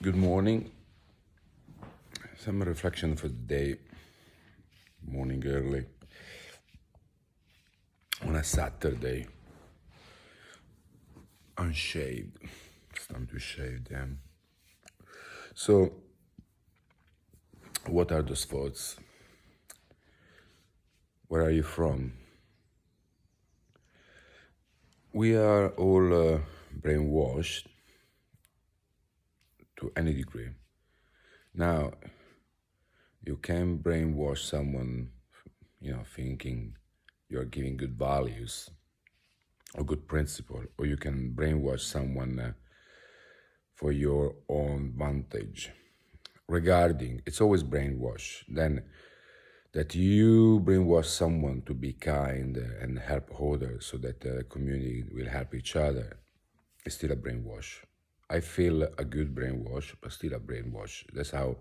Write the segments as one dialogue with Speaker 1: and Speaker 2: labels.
Speaker 1: Good morning. Some reflection for the day. Morning early. On a Saturday. Unshaved. It's time to shave them. So, what are those thoughts? Where are you from? We are all brainwashed to any degree. Now, you can brainwash someone, thinking you're giving good values or good principle, or you can brainwash someone for your own vantage. Regarding, it's always brainwash. Then that you brainwash someone to be kind and help others so that the community will help each other, it's still a brainwash. I feel a good brainwash, but still a brainwash. That's how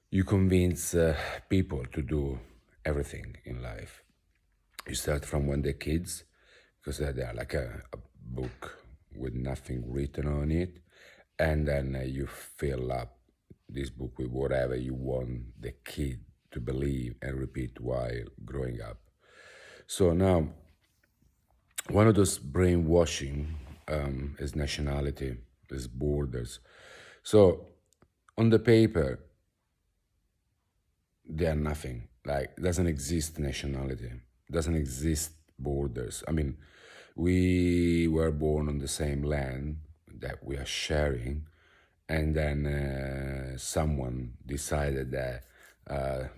Speaker 1: you convince people to do everything in life. You start from when they're kids, because they are like a book with nothing written on it, and then you fill up this book with whatever you want the kid to believe and repeat while growing up. So now, one of those brainwashing is nationality, is borders. So on the paper, they are nothing. Like, doesn't exist nationality, doesn't exist borders. I mean, we were born on the same land that we are sharing, and then someone decided that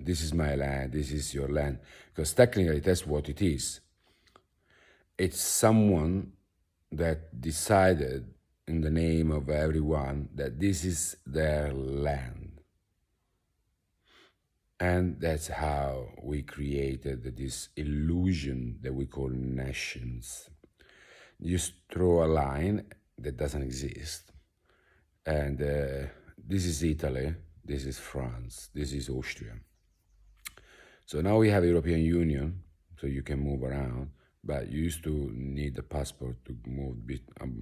Speaker 1: this is my land, this is your land, because technically that's what it is. It's someone that decided in the name of everyone that this is their land. And that's how we created this illusion that we call nations. You throw a line that doesn't exist. And this is Italy, this is France, this is Austria. So now we have European Union, so you can move around, but you used to need a passport to move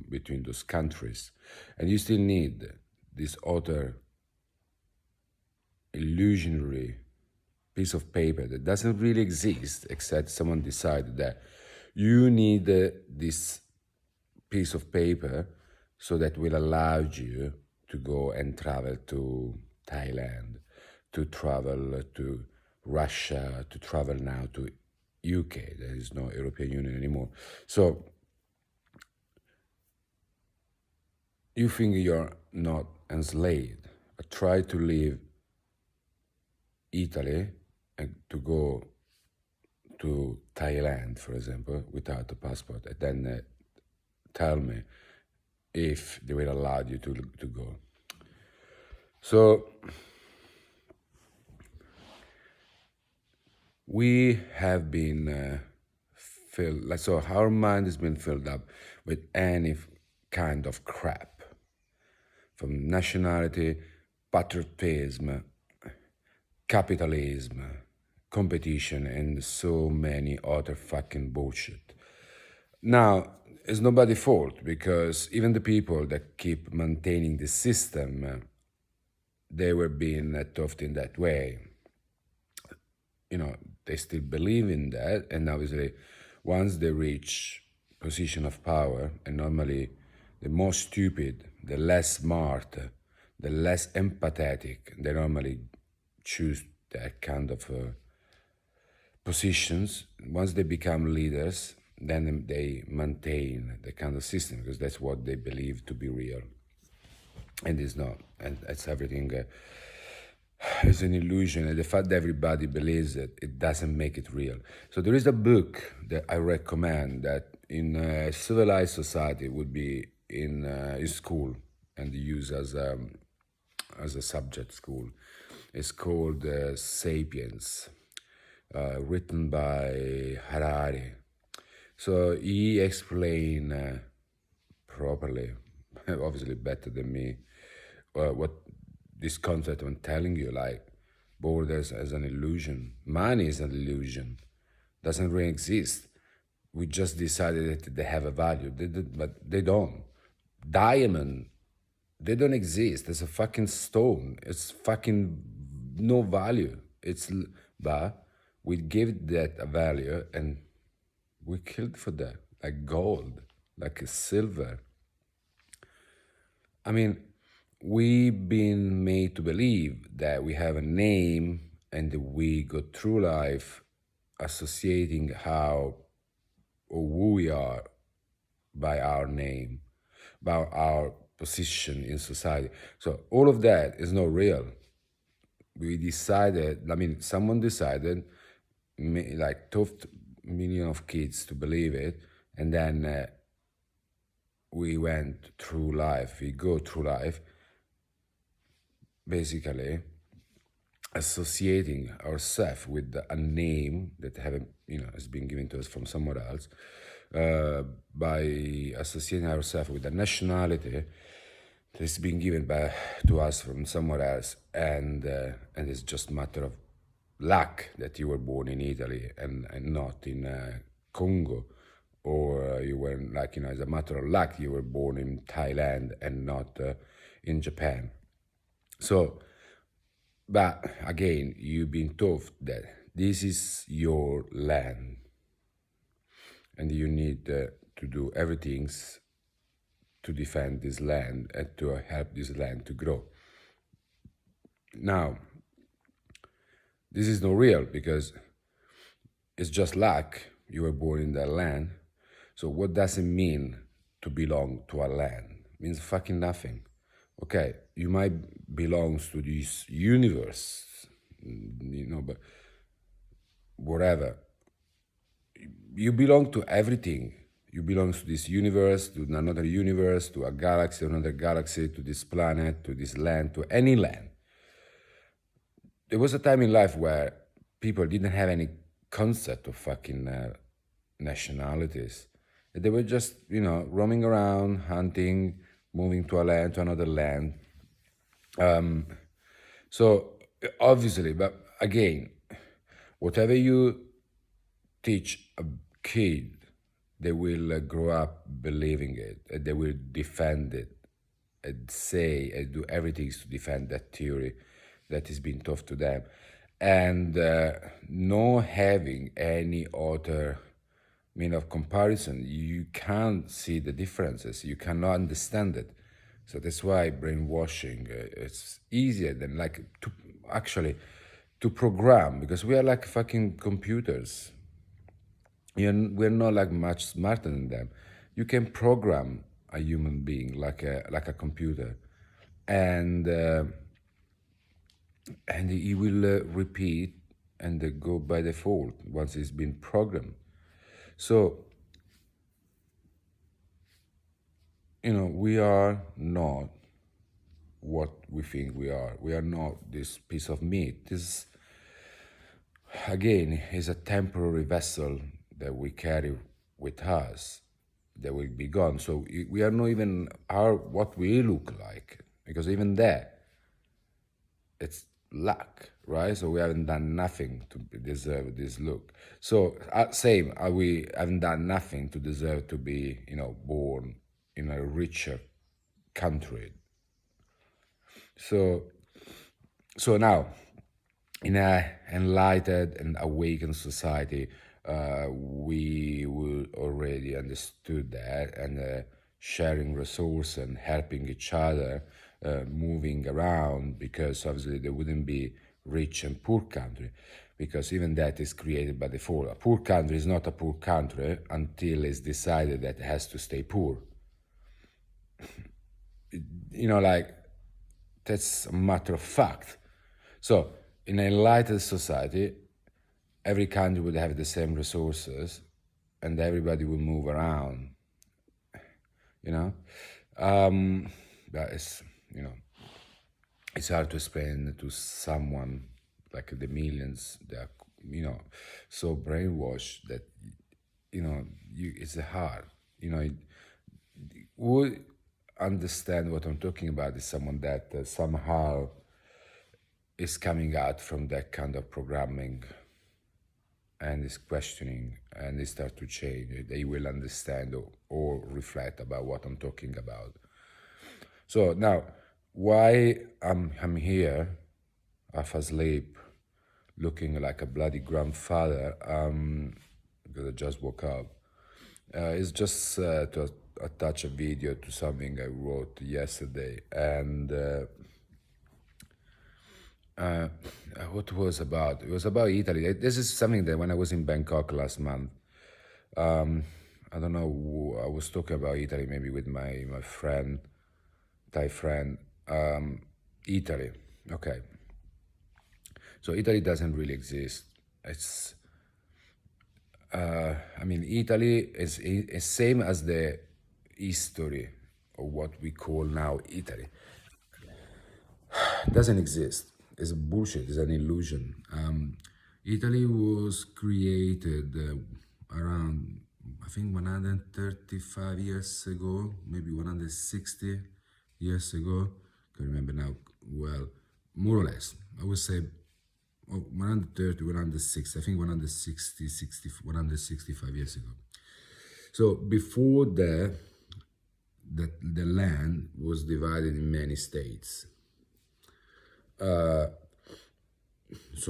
Speaker 1: between those countries. And you still need this other illusionary piece of paper that doesn't really exist, except someone decided that you need this piece of paper so that will allow you to go and travel to Thailand, to travel to Russia, to travel now to UK. There is no European Union anymore. So you think you're not enslaved. Try to leave Italy and to go to Thailand, for example, without a passport, and then tell me if they will allow you to go. So we have been filled, so our mind has been filled up with any kind of crap, from nationality, patriotism, capitalism, competition, and so many other fucking bullshit. Now, it's nobody's fault, because even the people that keep maintaining the system, they were being taught in that way. They still believe in that, and obviously once they reach position of power, and normally the more stupid, the less smart, the less empathetic, they normally choose that kind of positions. Once they become leaders, then they maintain the kind of system, because that's what they believe to be real. And it's not. And it's everything is an illusion. And the fact that everybody believes it, it doesn't make it real. So there is a book that I recommend that in a civilized society would be in school and used as a subject school. It's called Sapiens, written by Harari. So he explained properly, obviously better than me, what this concept I'm telling you, like borders as an illusion. Money is an illusion, doesn't really exist. We just decided that they have a value, but they don't. Diamond they don't exist. It's a fucking stone. It's fucking no value. But we give that a value and we killed for that, like gold, like silver. I mean, we've been made to believe that we have a name and that we go through life associating how or who we are by our name, by our position in society. So all of that is not real. We decided, I mean, someone decided, like 12 million of kids to believe it, and then we went through life, we go through life, basically associating ourselves with a name that haven't, has been given to us from somewhere else, by associating ourselves with a nationality that's been given to us from somewhere else, and it's just a matter of luck that you were born in Italy and not in Congo, or you were like, as a matter of luck you were born in Thailand and not in Japan. So, but again, you've been told that this is your land and you need to do everything to defend this land and to help this land to grow. Now, this is not real because it's just luck. You were born in that land. So what does it mean to belong to a land? It means fucking nothing. Okay, you might belong to this universe, but whatever. You belong to everything. You belong to this universe, to another universe, to a galaxy, another galaxy, to this planet, to this land, to any land. There was a time in life where people didn't have any concept of fucking nationalities. They were just, roaming around, hunting, moving to a land, to another land. So obviously, but again, whatever you teach a kid, they will grow up believing it, and they will defend it, and say and do everything to defend that theory that is being taught to them, and no having any other mean of comparison, you can't see the differences, you cannot understand it. So that's why brainwashing, it's easier than like to program, because we are like fucking computers. We're not like much smarter than them. You can program a human being like a computer, and he will repeat and go by default once it's been programmed. So, we are not what we think we are. We are not this piece of meat. This, again, is a temporary vessel that we carry with us that will be gone. So we are not even what we look like, because even there, it's luck, right? So we haven't done nothing to deserve this look. So same, we haven't done nothing to deserve to be, born in a richer country. So now, in an enlightened and awakened society, we will already understood that, and sharing resources and helping each other, moving around, because obviously there wouldn't be rich and poor country, because even that is created by default. A poor country is not a poor country until it's decided that it has to stay poor. Like, that's a matter of fact. So in an enlightened society, every country would have the same resources and everybody would move around, but it's hard to explain to someone like the millions that are, so brainwashed that, it's hard, would understand what I'm talking about is someone that somehow is coming out from that kind of programming and is questioning and they start to change. They will understand or reflect about what I'm talking about. So now, why I'm here, half asleep, looking like a bloody grandfather, because I just woke up, is just to attach a video to something I wrote yesterday, and what was about? It was about Italy. This is something that when I was in Bangkok last month, I don't know, I was talking about Italy maybe with my friend, Thai friend. Italy, okay. So Italy doesn't really exist. It's, I mean, Italy is same as the history of what we call now Italy. It doesn't exist. It's bullshit. It's an illusion. Italy was created around, I think, 135 years ago, maybe 160 years ago. Can't remember now well, more or less. I would say 130, 160, I think 160, 165 years ago. So before that the land was divided in many states. So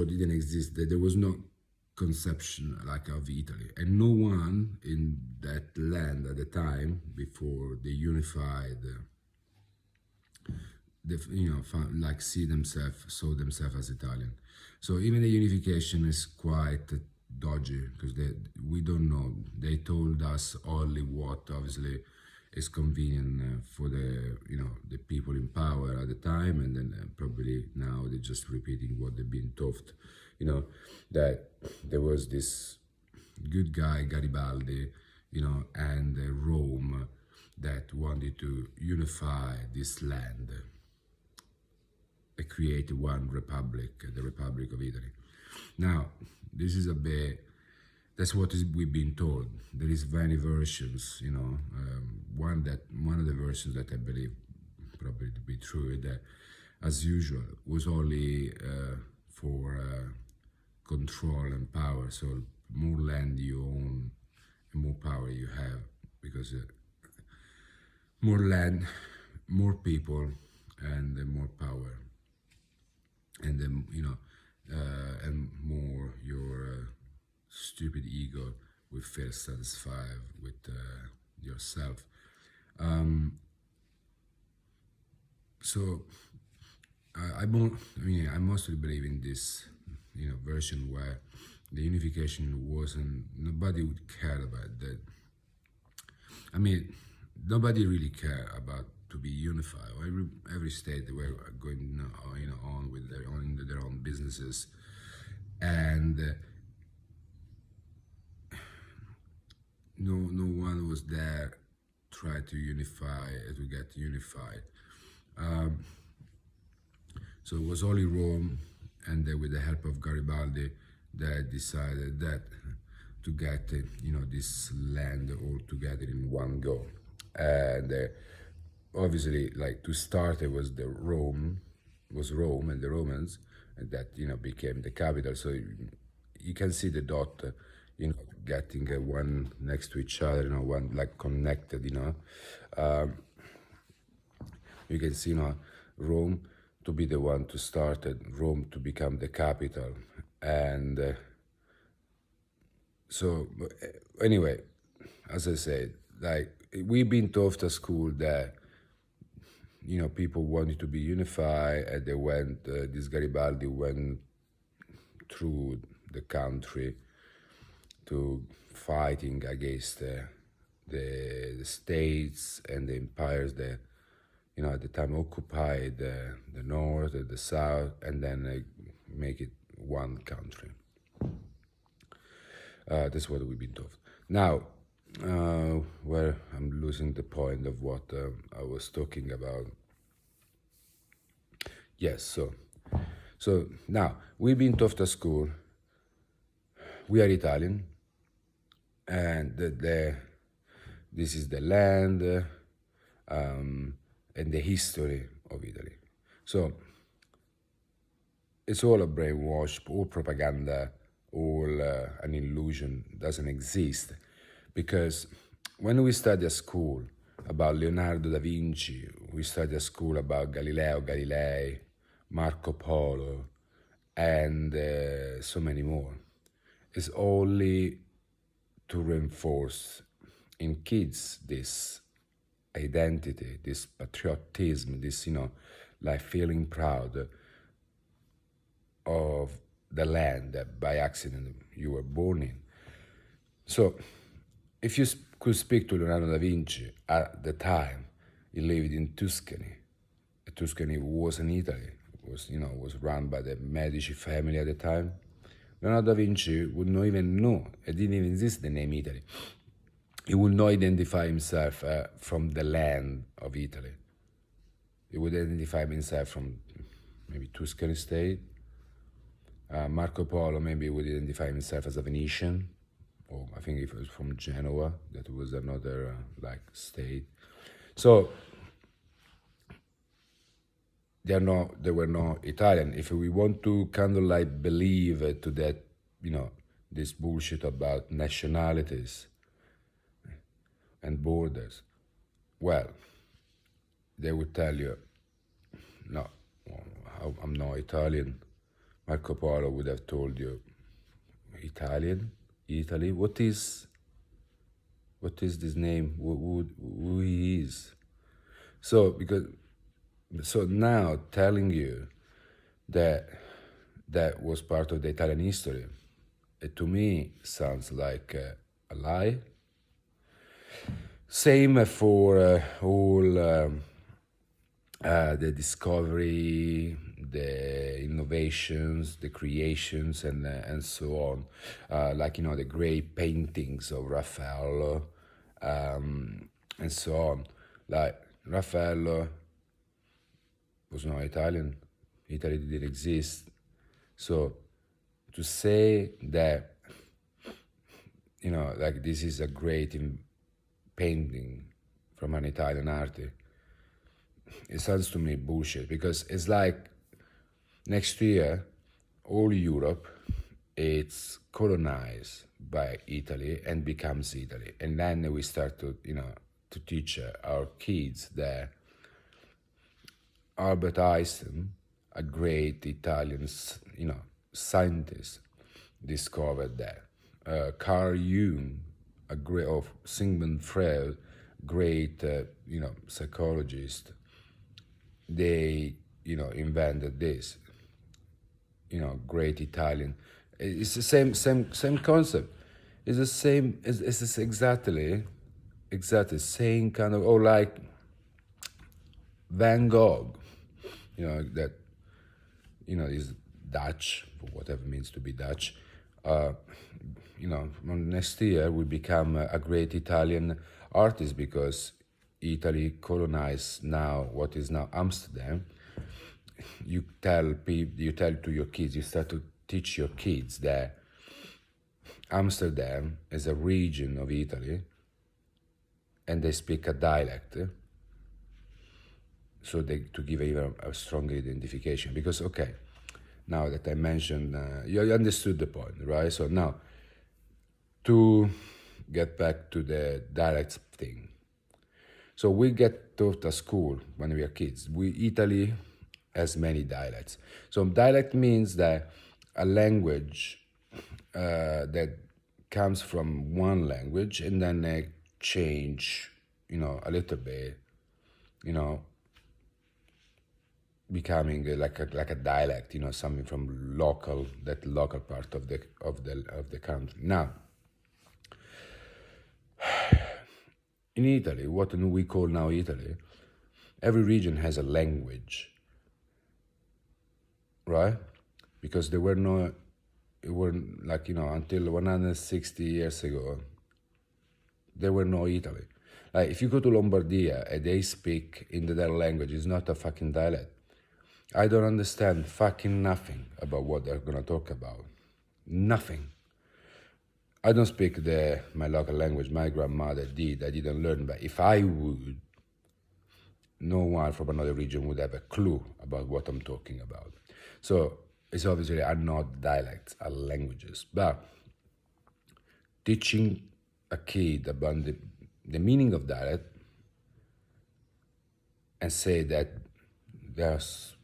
Speaker 1: it didn't exist. There was no conception like of Italy, and no one in that land at the time before they unified, like saw themselves as Italian. So even the unification is quite dodgy because we don't know. They told us only what obviously is convenient for the people in power at the time, and then probably now they're just repeating what they've been taught. That there was this good guy Garibaldi, and Rome that wanted to unify this land, create one republic, the Republic of Italy. Now, this is a bit. That's what we've been told. There is many versions, one of the versions that I believe probably to be true is that, as usual, was only for control and power. So more land you own, more power you have, because more land, more people, and more power, and then and more your stupid ego will feel satisfied with yourself. So I mostly believe in this version where the unification wasn't, nobody would care about that. I mean, nobody really care about to be unified. Every state they were going on with their own businesses, and no one was there try to unify, to get unified. So it was only Rome, and with the help of Garibaldi, that decided that to get this land all together in one go. And obviously, like, to start, it was Rome, and the Romans, and that became the capital. So you can see the dot, getting one next to each other, one like connected. You can see Rome to be the one to start it, Rome to become the capital, and so anyway, as I said, like, we've been taught at school that people wanted to be unified, and they went. This Garibaldi went through the country to fighting against the states and the empires that at the time occupied the north and the south, and then make it one country. That's what we've been taught. Now, where I'm losing the point of what I was talking about. Yes, so now we've been taught at school. We are Italian, and this is the land and the history of Italy. So it's all a brainwash, all propaganda, all an illusion. Doesn't exist, because when we study at school, about Leonardo Da Vinci. We studied at school about Galileo Galilei, Marco Polo, and so many more. It's only to reinforce in kids this identity, this patriotism, this, like feeling proud of the land that by accident you were born in. So, if you could speak to Leonardo da Vinci at the time, he lived in Tuscany. Tuscany was in Italy. It was run by the Medici family at the time. Leonardo da Vinci would not even know. It didn't even exist the name Italy. He would not identify himself from the land of Italy. He would identify himself from maybe Tuscany state. Marco Polo maybe would identify himself as a Venetian, or I think if it was from Genoa, that was another state. So they were not Italian. If we want to kind of believe to that, this bullshit about nationalities and borders, well, they would tell you, no, I'm not Italian. Marco Polo would have told you, Italy, what is this name? Who he is? So now telling you that was part of the Italian history, it to me sounds like a lie. Same for all the discovery, the innovations, the creations, and so on. The great paintings of Raffaello, and so on. Like Raffaello was not Italian. Italy didn't exist. So to say that, this is a great painting from an Italian artist, it sounds to me bullshit, because it's like next year all Europe it's colonized by Italy and becomes Italy, and then we start to teach our kids that Albert Einstein, a great Italian scientist, discovered that. Carl Jung, of Sigmund Freud, great psychologist, they invented this. Great Italian. It's the same concept. It's the same. It's exactly same kind of. Oh, like Van Gogh. That is Dutch, for whatever it means to be Dutch. Next year will become a great Italian artist because Italy colonized now what is now Amsterdam. You tell to your kids, you start to teach your kids that Amsterdam is a region of Italy and they speak a dialect, so to give even a stronger identification. Because, okay, now that I mentioned, you understood the point, right? So now, to get back to the dialects thing. So we get taught at school when we are kids. Italy has many dialects. So dialect means that a language that comes from one language and then they change, a little bit, becoming like a dialect, something from local part of the country. Now, in Italy, what we call now Italy, every region has a language, right? Because until 160 years ago, there were no Italy. Like, if you go to Lombardia and they speak in their language, it's not a fucking dialect. I don't understand fucking nothing about what they're gonna talk about. Nothing. I don't speak my local language. My grandmother did. I didn't learn, but if I would, no one from another region would have a clue about what I'm talking about. So it's obviously are not dialects, are languages. But teaching a kid about the meaning of dialect and say that there's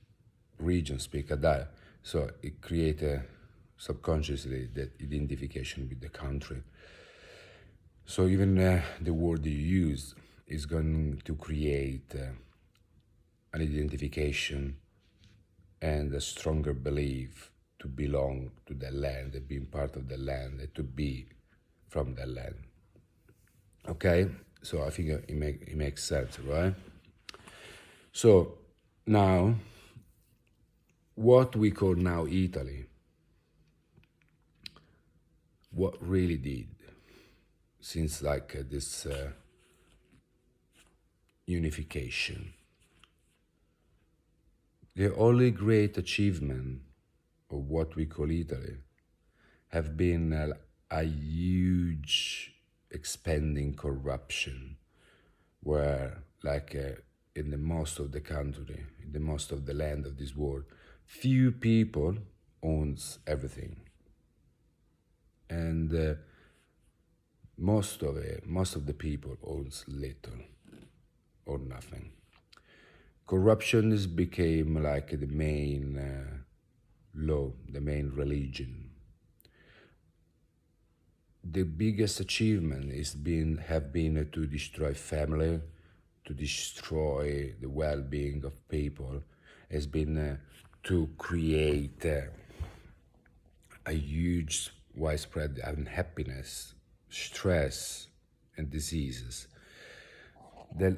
Speaker 1: regions speak a dialect. So it creates subconsciously that identification with the country. So even the word you use is going to create an identification and a stronger belief to belong to the land, being part of the land, to be from the land. Okay, so I think it makes sense, right? So now, what we call now Italy, what really did since like this unification? The only great achievement of what we call Italy have been a huge expanding corruption where like in the most of the country, in the most of the land of this world, few people owns everything. And most of the people owns little or nothing. Corruption has became like the main law, the main religion. The biggest achievement have been to destroy family, to destroy the well-being of people, has been to create a huge widespread unhappiness, stress, and diseases. The,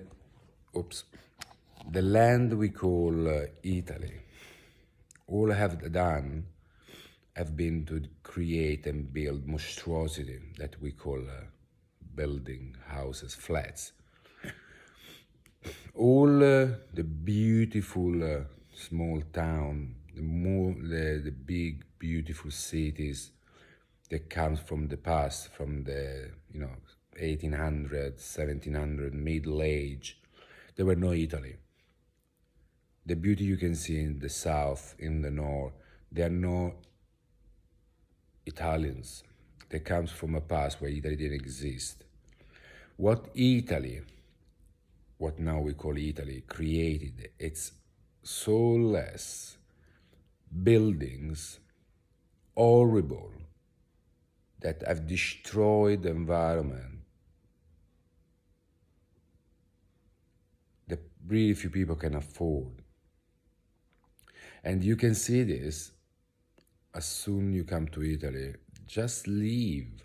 Speaker 1: the land we call Italy, all have done have been to create and build monstrosity that we call building houses, flats. All the beautiful small town, the big beautiful cities that comes from the past, from the 1800, 1700, Middle Age, there were no Italy. The beauty you can see in the south, in the north, there are no Italians. They comes from a past where Italy didn't exist. What Italy, what now we call Italy, created, it's soulless buildings, horrible, that have destroyed the environment, that really few people can afford. And you can see this as soon you come to Italy. Just leave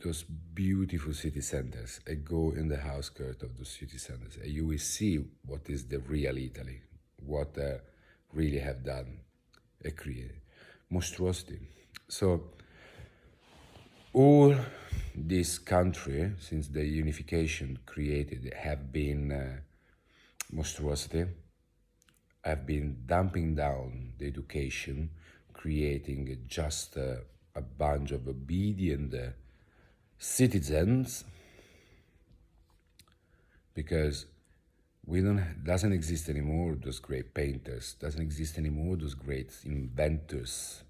Speaker 1: those beautiful city centers and go in the outskirts of those city centers, and you will see what is the real Italy, what really have done a create monstrosity. So all this country since the unification created have been monstrosity, have been dumping down the education, creating just a bunch of obedient citizens, because doesn't exist anymore those great painters, doesn't exist anymore those great inventors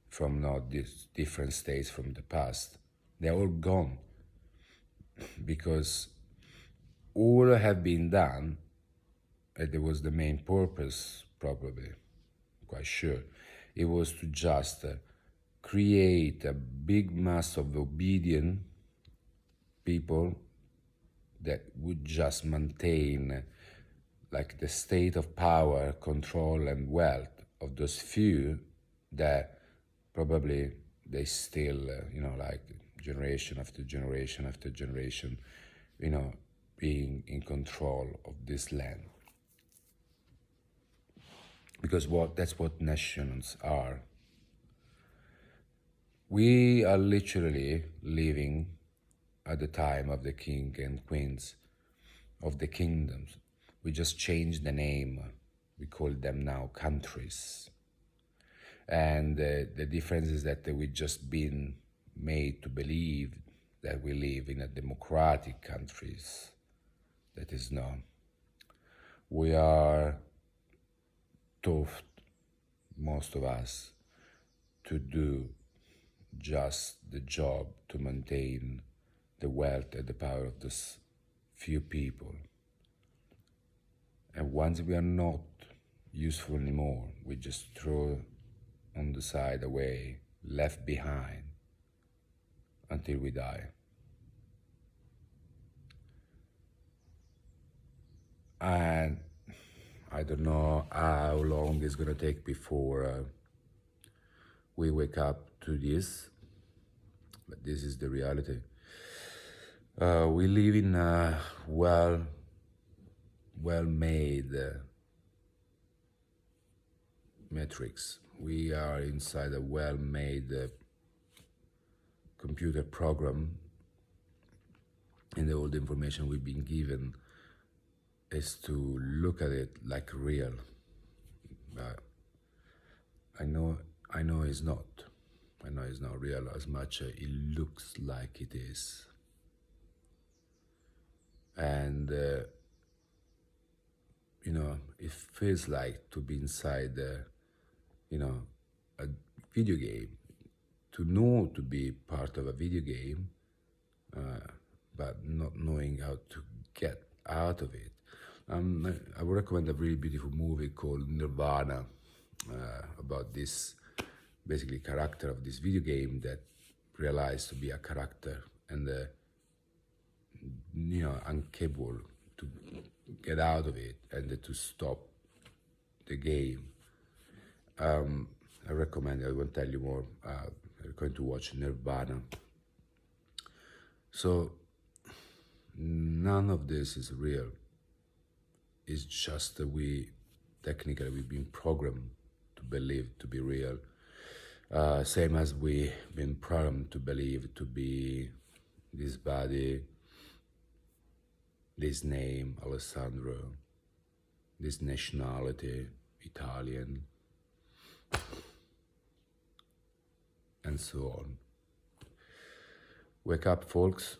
Speaker 1: from not these different states from the past. They're all gone because all have been done, and it was the main purpose, probably, quite sure, it was to just create a big mass of obedient people that would just maintain like the state of power, control, and wealth of those few that probably they still, like generation after generation after generation, being in control of this land. Because that's what nations are. We are literally living at the time of the king and queens of the kingdoms. We just changed the name. We call them now countries. And the difference is that we've just been made to believe that we live in a democratic countries. That is not. We are taught, most of us, to do just the job to maintain the wealth and the power of those few people. And once we are not useful anymore, we just throw on the side away, left behind, until we die. And I don't know how long it's gonna take before we wake up to this, but this is the reality. We live in a well-made matrix. We are inside a well-made computer program, and all the information we've been given is to look at it like real. But I know it's not. I know it's not real as much as it looks like it is. And it feels like to be inside a video game, to know to be part of a video game, but not knowing how to get out of it. I would recommend a really beautiful movie called Nirvana, about this basically character of this video game that realized to be a character and incapable to get out of it and to stop the game. I recommend it. I won't tell you more. You're going to watch Nirvana. So none of this is real. It's just that we've been programmed to believe to be real. Same as we've been programmed to believe to be this body, this name, Alessandro, this nationality, Italian, and so on. Wake up, folks.